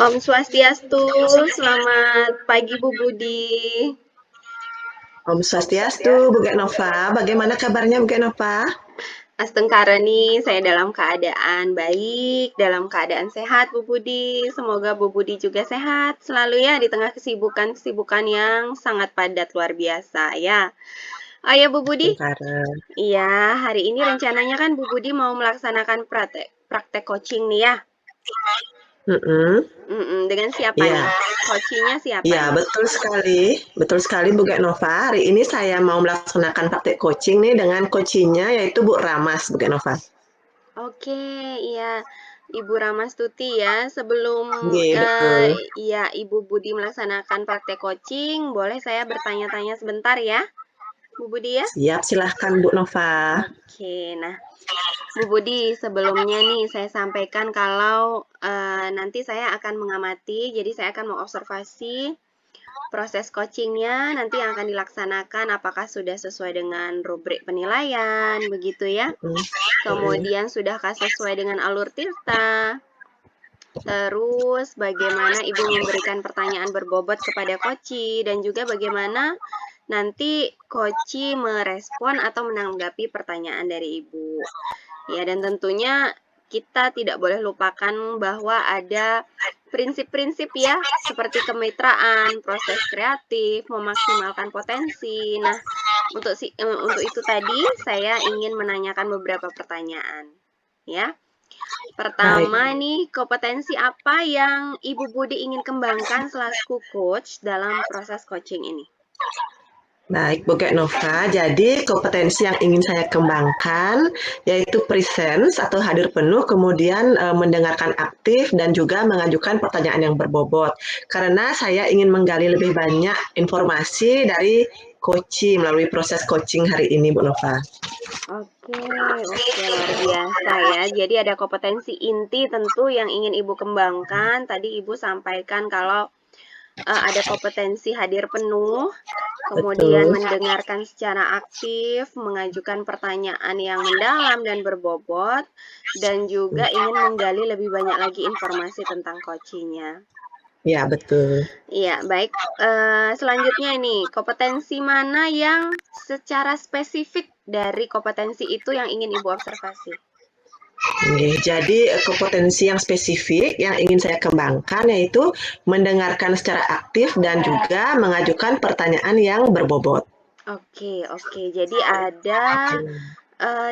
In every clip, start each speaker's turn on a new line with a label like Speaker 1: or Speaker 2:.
Speaker 1: Om Swastiastu, selamat pagi Bu Budi.
Speaker 2: Om Swastiastu, Bu Nova. Bagaimana kabarnya Bu Nova?
Speaker 1: Astengkara nih, saya dalam keadaan baik, dalam keadaan sehat Bu Budi. Semoga Bu Budi juga sehat selalu ya di tengah kesibukan-kesibukan yang sangat padat luar biasa ya. Oh ya Bu Budi,
Speaker 2: Astengkara.
Speaker 1: iya hari ini rencananya kan Bu Budi mau melaksanakan praktek coaching nih ya.
Speaker 2: Mm-mm.
Speaker 1: Dengan siapa nih?
Speaker 2: Iya,
Speaker 1: Coachingnya siapa
Speaker 2: iya
Speaker 1: nih?
Speaker 2: betul sekali Bu Nova. Hari ini saya mau melaksanakan praktek coaching nih dengan coachingnya yaitu Bu Ramas Bu Nova.
Speaker 1: Oke, iya. Ibu Ramastuti ya. Sebelum
Speaker 2: Iya betul.
Speaker 1: iya Ibu Budi melaksanakan praktek coaching, boleh saya bertanya-tanya sebentar ya, Bu Budi ya?
Speaker 2: Siap, silahkan Bu Nova.
Speaker 1: Oke, nah Bu Budi sebelumnya nih saya sampaikan kalau nanti saya akan mengamati, jadi saya akan mengobservasi proses coachingnya nanti yang akan dilaksanakan apakah sudah sesuai dengan rubrik penilaian, begitu ya.
Speaker 2: Mm-mm.
Speaker 1: Kemudian sudahkah sesuai dengan alur tirta? Terus bagaimana Ibu memberikan pertanyaan berbobot kepada Koci dan juga bagaimana nanti Koci merespon atau menanggapi pertanyaan dari Ibu. Ya, dan tentunya kita tidak boleh lupakan bahwa ada prinsip-prinsip ya, seperti kemitraan, proses kreatif, memaksimalkan potensi. Nah, untuk itu tadi saya ingin menanyakan beberapa pertanyaan. Ya.
Speaker 2: Baik.
Speaker 1: Pertama nih, kompetensi apa yang Ibu Budi ingin kembangkan selaku coach dalam proses coaching ini?
Speaker 2: Baik, Bu Nova. Jadi kompetensi yang ingin saya kembangkan yaitu presence atau hadir penuh, kemudian mendengarkan aktif dan juga mengajukan pertanyaan yang berbobot. Karena saya ingin menggali lebih banyak informasi dari coaching melalui proses coaching hari ini, Bu Nova.
Speaker 1: Oke, luar biasa ya. Jadi ada kompetensi inti tentu yang ingin Ibu kembangkan. Tadi Ibu sampaikan kalau ada kompetensi hadir penuh, kemudian
Speaker 2: Betul.
Speaker 1: mendengarkan secara aktif, mengajukan pertanyaan yang mendalam dan berbobot, dan juga ingin menggali lebih banyak lagi informasi tentang coachingnya.
Speaker 2: Ya, betul.
Speaker 1: Iya, baik. Selanjutnya ini, kompetensi mana yang secara spesifik dari kompetensi itu yang ingin Ibu observasi?
Speaker 2: Oke, jadi kompetensi yang spesifik yang ingin saya kembangkan yaitu mendengarkan secara aktif dan juga mengajukan pertanyaan yang berbobot.
Speaker 1: Oke, oke. Jadi ada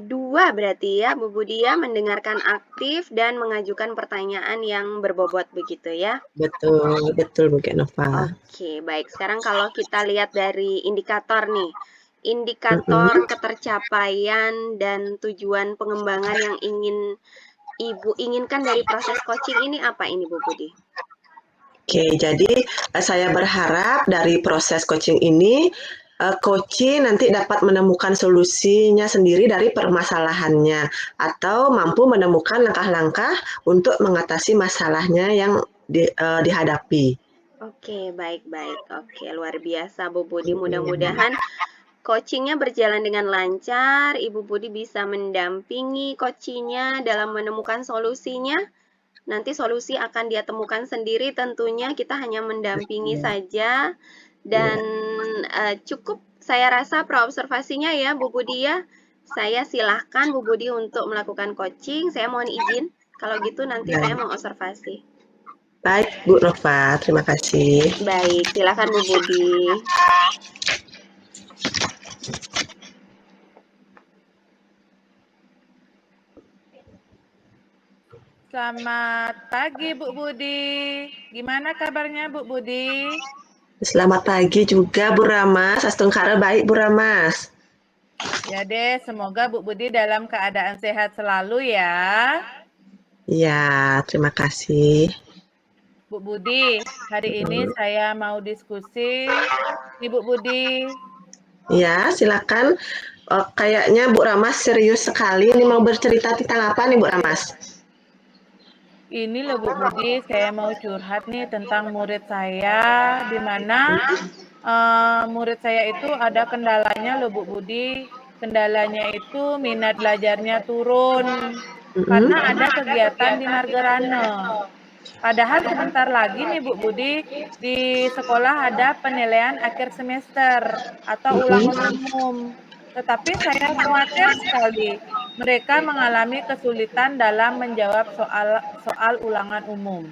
Speaker 1: dua berarti ya, Bu Budi ya, mendengarkan aktif dan mengajukan pertanyaan yang berbobot begitu ya.
Speaker 2: Betul, betul Bu Nova.
Speaker 1: Oke, baik. Sekarang kalau kita lihat dari indikator nih, indikator
Speaker 2: Mm-mm.
Speaker 1: ketercapaian dan tujuan pengembangan yang ingin Ibu inginkan dari proses coaching ini apa ini Bu Budi?
Speaker 2: Oke, jadi saya berharap dari proses coaching ini coaching nanti dapat menemukan solusinya sendiri dari permasalahannya atau mampu menemukan langkah-langkah untuk mengatasi masalahnya yang dihadapi.
Speaker 1: Oke, baik-baik. Oke, luar biasa Bu Budi. Mudah-mudahan coachingnya berjalan dengan lancar. Ibu Budi bisa mendampingi coachingnya dalam menemukan solusinya. Nanti solusi akan dia temukan sendiri tentunya. Kita hanya mendampingi saja. Dan
Speaker 2: Ya.
Speaker 1: cukup saya rasa praobservasinya ya Bu Budi ya. Saya silahkan Bu Budi untuk melakukan coaching. Saya mohon izin. Kalau gitu nanti saya
Speaker 2: Baik,
Speaker 1: mengobservasi.
Speaker 2: baik Bu Nova, terima kasih.
Speaker 1: Baik, silakan Bu Budi.
Speaker 3: Selamat pagi Bu Budi. Gimana kabarnya Bu Budi?
Speaker 2: Selamat pagi juga Bu Ramas, Astungkara baik Bu Ramas.
Speaker 3: Ya deh, semoga Bu Budi dalam keadaan sehat selalu ya.
Speaker 2: Ya, terima kasih.
Speaker 3: Bu Budi, hari ini saya mau diskusi. Ibu Budi,
Speaker 2: Ya, silakan. Kayaknya Bu Ramas serius sekali ini mau bercerita tentang apa nih Bu Ramas?
Speaker 3: ini loh Bu Budi, saya mau curhat nih tentang murid saya, di mana murid saya itu ada kendalanya loh Bu Budi. Kendalanya itu minat belajarnya turun karena
Speaker 2: Mm-mm.
Speaker 3: ada kegiatan di Margerane. Padahal sebentar lagi nih Bu Budi, di sekolah ada penilaian akhir semester atau ulangan umum. Tetapi saya khawatir sekali mereka mengalami kesulitan dalam menjawab soal ulangan umum.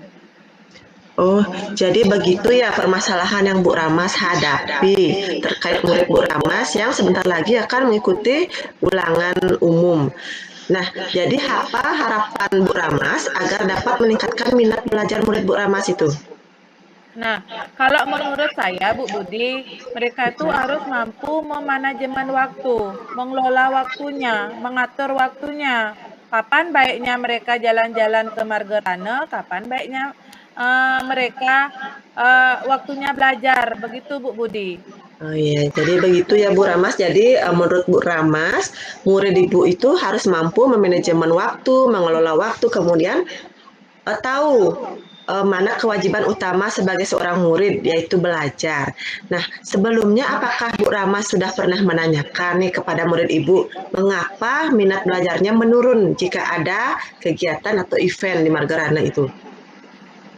Speaker 2: Oh, jadi begitu ya permasalahan yang Bu Ramas hadapi terkait murid Bu Ramas yang sebentar lagi akan mengikuti ulangan umum. Nah, jadi apa harapan Bu Ramas agar dapat meningkatkan minat belajar murid Bu Ramas itu?
Speaker 3: Nah, kalau menurut saya, Bu Budi, mereka itu harus mampu memanajemen waktu, mengelola waktunya, mengatur waktunya. Kapan baiknya mereka jalan-jalan ke Margerane, kapan baiknya mereka waktunya belajar, begitu Bu Budi.
Speaker 2: Oh iya, jadi begitu ya Bu Ramas. Jadi menurut Bu Ramas, murid Ibu itu harus mampu memanajemen waktu, mengelola waktu, kemudian tahu mana kewajiban utama sebagai seorang murid, yaitu belajar. Nah, sebelumnya apakah Bu Rama sudah pernah menanyakan nih kepada murid Ibu, mengapa minat belajarnya menurun jika ada kegiatan atau event di Margarana itu?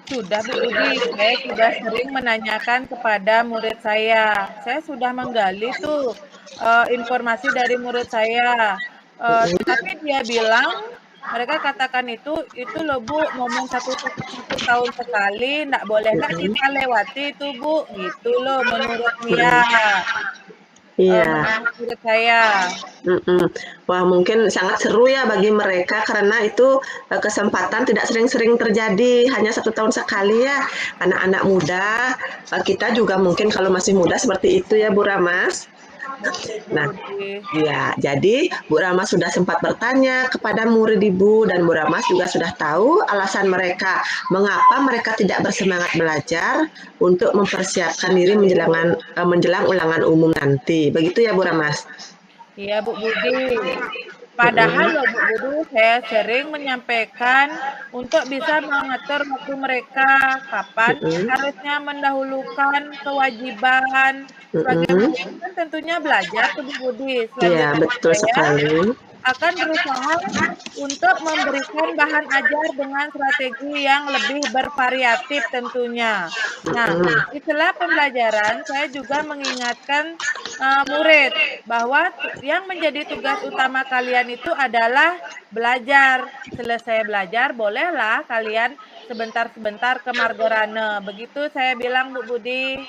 Speaker 3: Sudah Bu Budi, saya sudah sering menanyakan kepada murid saya. Saya sudah menggali tuh informasi dari murid saya. Tetapi dia bilang, mereka katakan itu loh Bu, momen satu tahun sekali, nggak bolehlah kita lewati itu Bu, gitu loh menurut dia,
Speaker 2: Iya.
Speaker 3: menurut murid saya.
Speaker 2: Wah, mungkin sangat seru ya bagi mereka karena itu kesempatan tidak sering-sering terjadi, hanya 1 tahun sekali ya. Anak-anak muda, kita juga mungkin kalau masih muda seperti itu ya Bu Ramas.
Speaker 3: Betul Bu
Speaker 2: Nah,
Speaker 3: Budi.
Speaker 2: iya, jadi Bu Ramas sudah sempat bertanya kepada murid Ibu dan Bu Ramas juga sudah tahu alasan mereka mengapa mereka tidak bersemangat belajar untuk mempersiapkan diri menjelang ulangan umum nanti. Begitu ya Bu Ramas?
Speaker 3: Iya Bu Budi. Padahal loh Bu Budi, saya sering menyampaikan untuk bisa mengatur waktu mereka, kapan
Speaker 2: Mm-mm,
Speaker 3: harusnya mendahulukan kewajiban. Sebagai
Speaker 2: mm-mm.
Speaker 3: murid kan tentunya belajar tuh Bu Budi.
Speaker 2: Iya,
Speaker 3: Selanjutnya
Speaker 2: betul
Speaker 3: saya
Speaker 2: sekali.
Speaker 3: akan berusaha untuk memberikan bahan ajar dengan strategi yang lebih bervariatif tentunya. Nah,
Speaker 2: Mm-mm.
Speaker 3: di sela pembelajaran saya juga mengingatkan murid bahwa yang menjadi tugas utama kalian itu adalah belajar. Selesai belajar, bolehlah kalian sebentar-sebentar ke Margorane. Begitu saya bilang Bu Budi.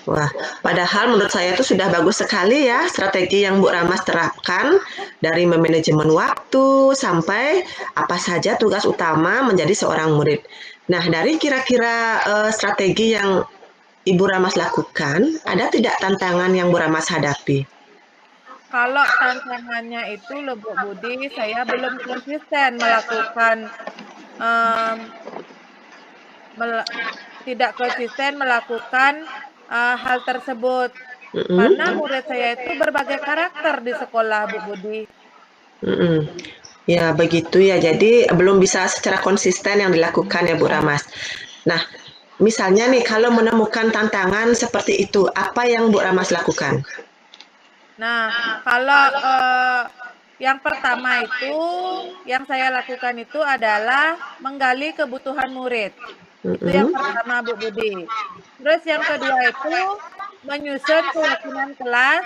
Speaker 2: Wah, padahal menurut saya itu sudah bagus sekali ya strategi yang Bu Ramas terapkan dari memanajemen waktu sampai apa saja tugas utama menjadi seorang murid. Nah, dari kira-kira strategi yang Ibu Ramas lakukan, ada tidak tantangan yang Bu Ramas hadapi?
Speaker 3: Kalau tantangannya itu loh Bu Budi, saya belum konsisten melakukan em, mela- tidak konsisten melakukan hal tersebut. Karena
Speaker 2: Mm-mm,
Speaker 3: murid saya itu berbagai karakter di sekolah, Bu Budi.
Speaker 2: mm-mm. Ya, begitu ya. Jadi belum bisa secara konsisten yang dilakukan ya Bu Ramas. Nah, misalnya nih kalau menemukan tantangan seperti itu, apa yang Bu Ramas lakukan?
Speaker 3: Nah, kalau yang pertama itu, yang saya lakukan itu adalah menggali kebutuhan murid. Itu yang
Speaker 2: Mm-mm.
Speaker 3: pertama, Bu Budi. Terus yang kedua itu menyusun keyakinan kelas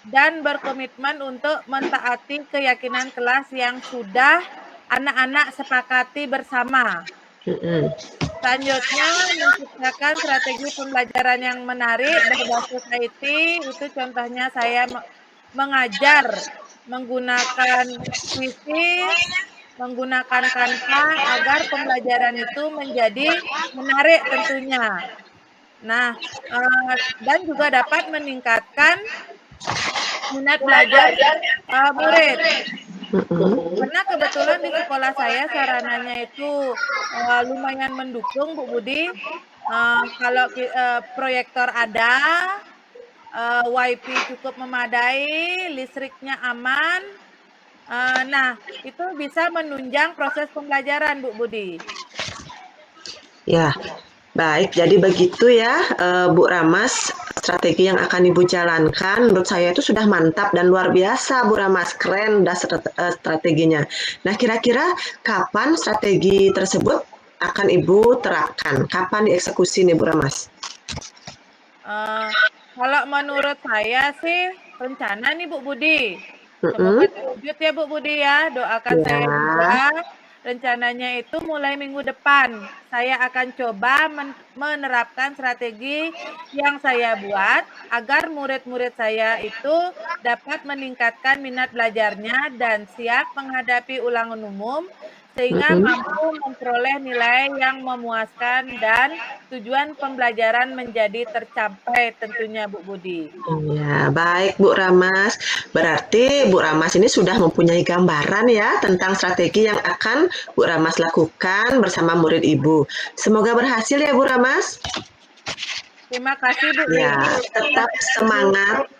Speaker 3: dan berkomitmen untuk mentaati keyakinan kelas yang sudah anak-anak sepakati bersama.
Speaker 2: Mm-mm.
Speaker 3: Selanjutnya, menciptakan strategi pembelajaran yang menarik berbasis IT, itu contohnya saya mengajar menggunakan kuisis, menggunakan Canva agar pembelajaran itu menjadi menarik tentunya. Nah, dan juga dapat meningkatkan minat belajar murid.
Speaker 2: Mm-mm.
Speaker 3: Karena kebetulan di sekolah saya sarananya itu lumayan mendukung Bu Budi. Kalau proyektor ada, WiFi cukup memadai, listriknya aman. Nah, itu bisa menunjang proses pembelajaran Bu Budi.
Speaker 2: Ya, baik. Jadi begitu ya, Bu Ramas, strategi yang akan Ibu jalankan menurut saya itu sudah mantap dan luar biasa, Bu Ramas. Keren strateginya. Nah, kira-kira kapan strategi tersebut akan Ibu terapkan? Kapan dieksekusi nih Bu Ramas?
Speaker 3: Kalau menurut saya sih rencana nih Bu Budi. Semoga
Speaker 2: Mm-mm.
Speaker 3: terwujud ya Bu Budi ya. Doakan saya juga.
Speaker 2: Ya.
Speaker 3: Rencananya itu mulai minggu depan. Saya akan coba menerapkan strategi yang saya buat agar murid-murid saya itu dapat meningkatkan minat belajarnya dan siap menghadapi ulangan umum sehingga
Speaker 2: Mm-mm.
Speaker 3: mampu memperoleh nilai yang memuaskan dan tujuan pembelajaran menjadi tercapai tentunya Bu Budi.
Speaker 2: Iya, baik Bu Ramas. Berarti Bu Ramas ini sudah mempunyai gambaran ya tentang strategi yang akan Bu Ramas lakukan bersama murid Ibu. Semoga berhasil ya Bu Ramas.
Speaker 3: Terima kasih Bu
Speaker 2: Ya,
Speaker 3: Budi.
Speaker 2: tetap semangat.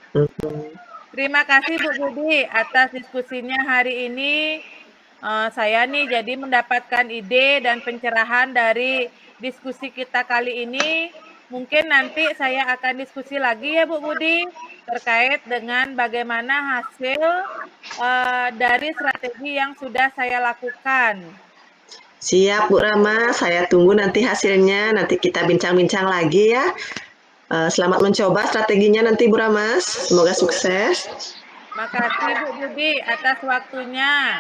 Speaker 3: Terima kasih Bu Budi atas diskusinya hari ini. Saya nih jadi mendapatkan ide dan pencerahan dari diskusi kita kali ini. Mungkin nanti saya akan diskusi lagi ya Bu Budi terkait dengan bagaimana hasil dari strategi yang sudah saya lakukan.
Speaker 2: Siap Bu Ramas, saya tunggu nanti hasilnya. Nanti kita bincang-bincang lagi ya. Selamat mencoba strateginya nanti Bu Ramas. Semoga sukses.
Speaker 3: Makasih Bu Budi atas waktunya.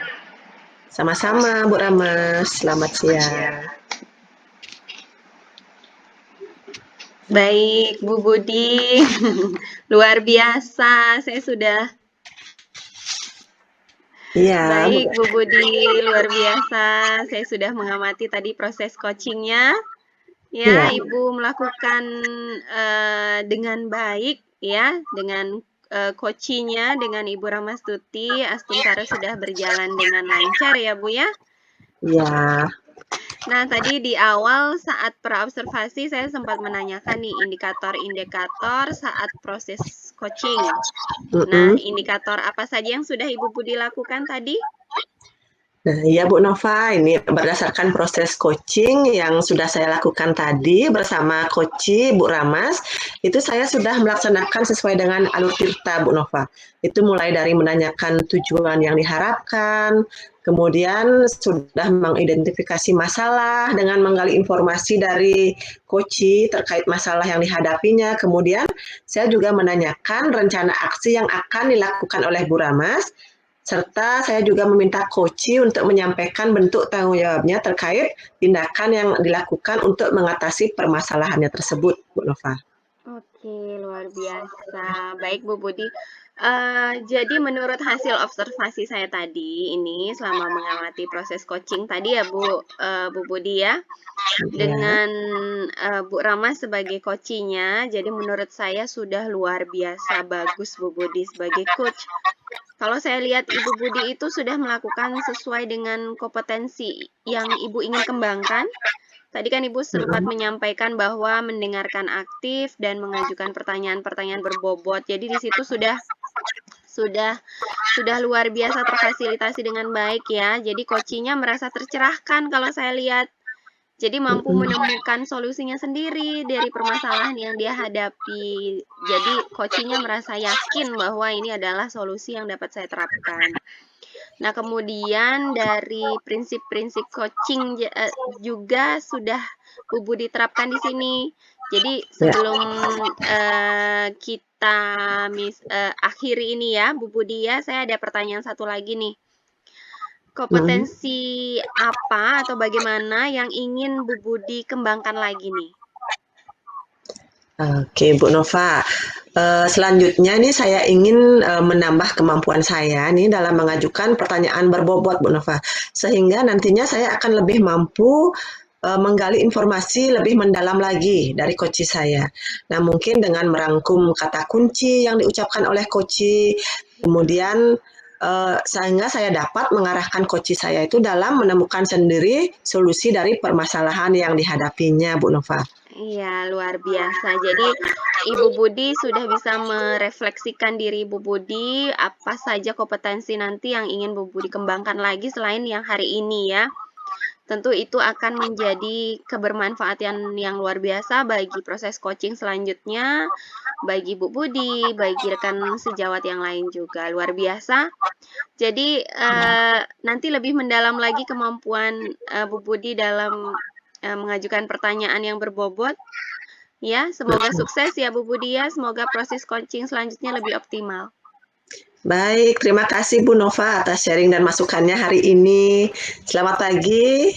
Speaker 2: Sama-sama Bu Ramas. Selamat siang.
Speaker 1: Baik, Bu Budi. Luar biasa. Saya sudah
Speaker 2: Iya,
Speaker 1: Baik, Bu Budi, luar biasa. Saya sudah mengamati tadi proses coachingnya. Ya,
Speaker 2: iya.
Speaker 1: Ibu melakukan dengan baik, ya, dengan coachingnya dengan Ibu Ramastuti. Astuntara sudah berjalan dengan lancar ya, Bu ya.
Speaker 2: Iya.
Speaker 1: Nah, tadi di awal saat praobservasi saya sempat menanyakan nih indikator-indikator saat proses coaching. Nah, indikator apa saja yang sudah Ibu Budi lakukan tadi?
Speaker 2: Nah, iya Bu Nova, ini berdasarkan proses coaching yang sudah saya lakukan tadi bersama Coach Bu Ramas, itu saya sudah melaksanakan sesuai dengan alur tirta Bu Nova. Itu mulai dari menanyakan tujuan yang diharapkan, kemudian sudah mengidentifikasi masalah dengan menggali informasi dari Coach terkait masalah yang dihadapinya, kemudian saya juga menanyakan rencana aksi yang akan dilakukan oleh Bu Ramas, serta saya juga meminta coach untuk menyampaikan bentuk tanggung jawabnya terkait tindakan yang dilakukan untuk mengatasi permasalahannya tersebut, Bu Nova.
Speaker 1: Oke, luar biasa. Baik, Bu Budi. Jadi menurut hasil observasi saya tadi ini selama mengamati proses coaching tadi ya Bu Budi ya,
Speaker 2: Ya.
Speaker 1: dengan Bu Rama sebagai coachingnya, jadi menurut saya sudah luar biasa bagus Bu Budi sebagai coach. Kalau saya lihat Ibu Budi itu sudah melakukan sesuai dengan kompetensi yang Ibu ingin kembangkan. Tadi kan Ibu sempat menyampaikan bahwa mendengarkan aktif dan mengajukan pertanyaan-pertanyaan berbobot. Jadi di situ sudah luar biasa terfasilitasi dengan baik ya. Jadi coachingnya merasa tercerahkan kalau saya lihat. Jadi mampu menemukan solusinya sendiri dari permasalahan yang dia hadapi. Jadi coachingnya merasa yakin bahwa ini adalah solusi yang dapat saya terapkan. Nah, kemudian dari prinsip-prinsip coaching juga sudah Bu Budi terapkan di sini. Jadi sebelum kita akhiri ini ya, Bu Budi ya, saya ada pertanyaan satu lagi nih. Kompetensi apa atau bagaimana yang ingin Bu Budi kembangkan lagi nih?
Speaker 2: Oke, Bu Nova. Selanjutnya nih saya ingin menambah kemampuan saya nih dalam mengajukan pertanyaan berbobot, Bu Nova. Sehingga nantinya saya akan lebih mampu menggali informasi lebih mendalam lagi dari coach saya. Nah, mungkin dengan merangkum kata kunci yang diucapkan oleh coach, kemudian sehingga saya dapat mengarahkan coach saya itu dalam menemukan sendiri solusi dari permasalahan yang dihadapinya, Bu Nova.
Speaker 1: Iya, luar biasa. Jadi, Ibu Budi sudah bisa merefleksikan diri Ibu Budi, apa saja kompetensi nanti yang ingin Bu Budi kembangkan lagi selain yang hari ini ya. Tentu itu akan menjadi kebermanfaatan yang luar biasa bagi proses coaching selanjutnya, bagi Bu Budi, bagi rekan sejawat yang lain juga. Luar biasa. Jadi, nanti lebih mendalam lagi kemampuan Bu Budi dalam mengajukan pertanyaan yang berbobot. Ya, semoga sukses ya Bu Budia. Semoga proses coaching selanjutnya lebih optimal.
Speaker 2: Baik, terima kasih Bu Nova atas sharing dan masukannya hari ini. Selamat pagi.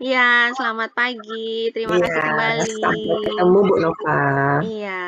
Speaker 1: Iya, selamat pagi. Terima kasih
Speaker 2: Iya,
Speaker 1: kembali.
Speaker 2: sampai ketemu Bu Nova.
Speaker 1: Iya.